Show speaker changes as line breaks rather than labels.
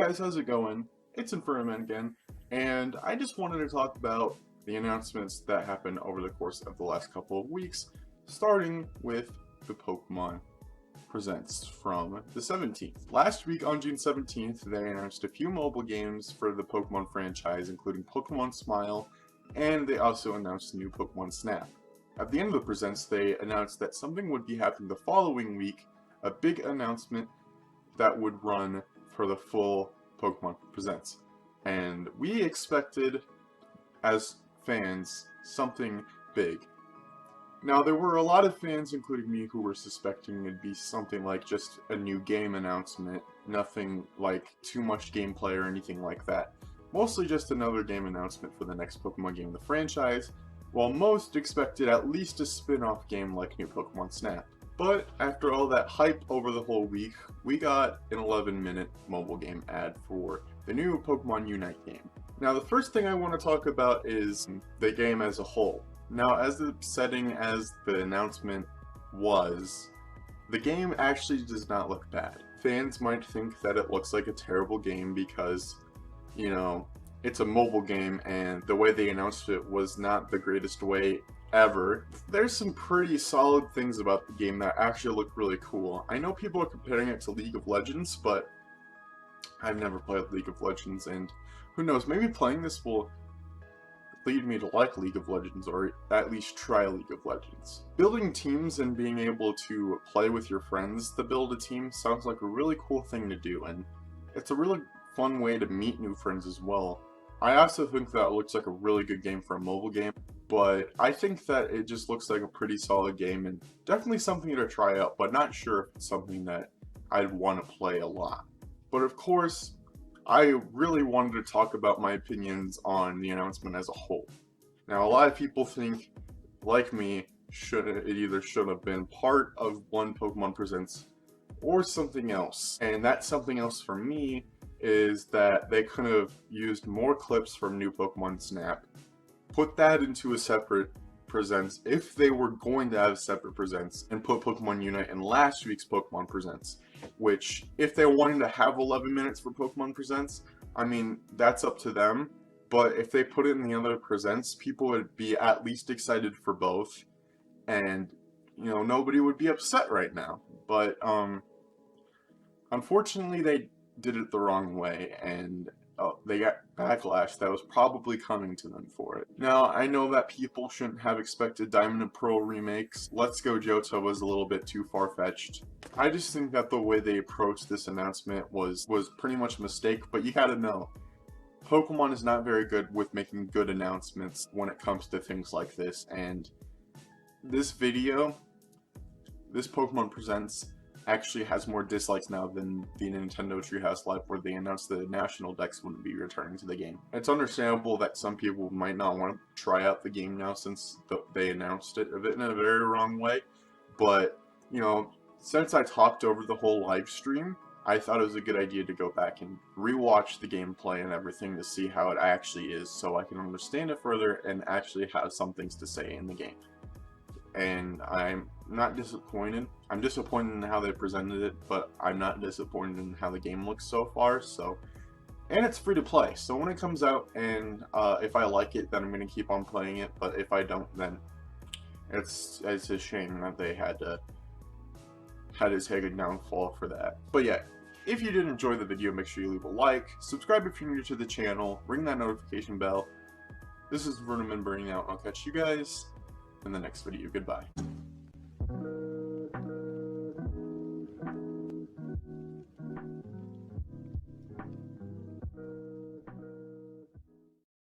guys, how's it going? It's Infirman again, and I just wanted to talk about the announcements that happened over the course of the last couple of weeks, starting with the Pokmon Presents from the 17th. Last week on June 17th, they announced a few mobile games for the Pokemon franchise, including Pokemon Smile, and they also announced new Pokemon Snap. At the end of the Presents, they announced that something would be happening the following week, a big announcement that would run for the full Pokemon Presents. And we expected, as fans, something big. Now, there were a lot of fans, including me, who were suspecting it'd be something like just a new game announcement, nothing like too much gameplay or anything like that. Mostly just another game announcement for the next Pokemon game in the franchise, while most expected at least a spin-off game like new Pokemon Snap. But after all that hype over the whole week, we got an 11-minute mobile game ad for the new Pokemon Unite game. Now, the first thing I want to talk about is the game as a whole. Now, as upsetting as the announcement was, the game actually does not look bad. Fans might think that it looks like a terrible game because, you know, it's a mobile game and the way they announced it was not the greatest way ever. There's some pretty solid things about the game that actually look really cool. I know people are comparing it to League of Legends, but I've never played League of Legends, and who knows, maybe playing this will lead me to like League of Legends, or at least try League of Legends. Building teams and being able to play with your friends to build a team sounds like a really cool thing to do, and it's a really fun way to meet new friends as well. I also think that it looks like a really good game for a mobile game, but I think that it just looks like a pretty solid game and definitely something to try out, but not sure if it's something that I'd want to play a lot. But of course, I really wanted to talk about my opinions on the announcement as a whole. Now, a lot of people think, like me, it either should have been part of one Pokemon Presents or something else. And that something else for me is that they could have used more clips from new Pokemon Snap, put that into a separate Presents if they were going to have separate Presents, and put Pokemon Unite in last week's Pokemon Presents. Which, if they're wanting to have 11 minutes for Pokemon Presents, I mean, that's up to them. But if they put it in the other Presents, people would be at least excited for both. And, you know, nobody would be upset right now. But, unfortunately, they did it the wrong way, and they got backlash that was probably coming to them for it. Now, I know that people shouldn't have expected Diamond and Pearl remakes. Let's Go Johto was a little bit too far-fetched. I just think that the way they approached this announcement was pretty much a mistake, but you gotta know, Pokemon is not very good with making good announcements when it comes to things like this, and this video, this Pokemon Presents, actually has more dislikes now than the Nintendo Treehouse Live, where they announced the National Dex wouldn't be returning to the game. It's understandable that some people might not want to try out the game now since they announced it in a very wrong way, but, you know, since I talked over the whole live stream, I thought it was a good idea to go back and rewatch the gameplay and everything to see how it actually is, so I can understand it further and actually have some things to say in the game. And I'm not disappointed. I'm disappointed in how they presented it, but I'm not disappointed in how the game looks so far. So, and it's free to play. So when it comes out, and if I like it, then I'm gonna keep on playing it. But if I don't, then it's a shame that they had to take a downfall for that. But yeah, if you did enjoy the video, make sure you leave a like, subscribe if you're new to the channel, ring that notification bell. This is Vernoman burning out. I'll catch you guys in the next video. Goodbye.